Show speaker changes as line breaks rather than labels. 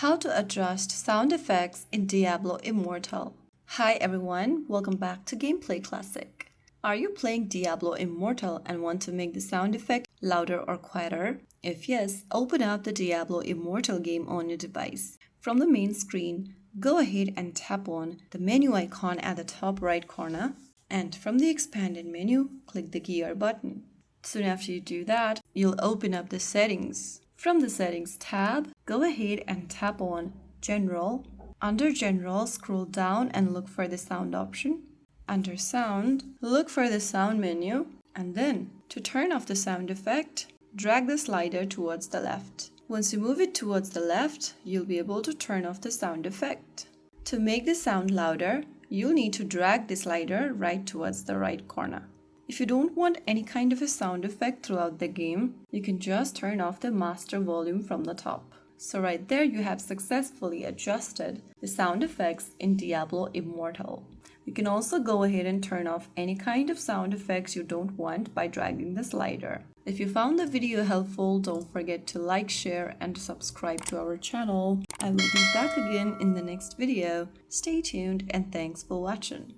How to adjust sound effects in Diablo Immortal. Hi everyone, welcome back to Gameplay Classic. Are you playing Diablo Immortal and want to make the sound effect louder or quieter? If yes, open up the Diablo Immortal game on your device. From the main screen, go ahead and tap on the menu icon at the top right corner, and from the expanded menu, click the gear button. Soon after you do that, you'll open up the settings. From the Settings tab, go ahead and tap on General. Under General, scroll down and look for the Sound option. Under Sound, look for the Sound menu, and then, to turn off the sound effect, drag the slider towards the left. Once you move it towards the left, you'll be able to turn off the sound effect. To make the sound louder, you'll need to drag the slider right towards the right corner. If you don't want any kind of a sound effect throughout the game, you can just turn off the master volume from the top. So right there you have successfully adjusted the sound effects in Diablo Immortal. You can also go ahead and turn off any kind of sound effects you don't want by dragging the slider. If you found the video helpful, don't forget to like, share, and subscribe to our channel. I will be back again in the next video. Stay tuned and thanks for watching.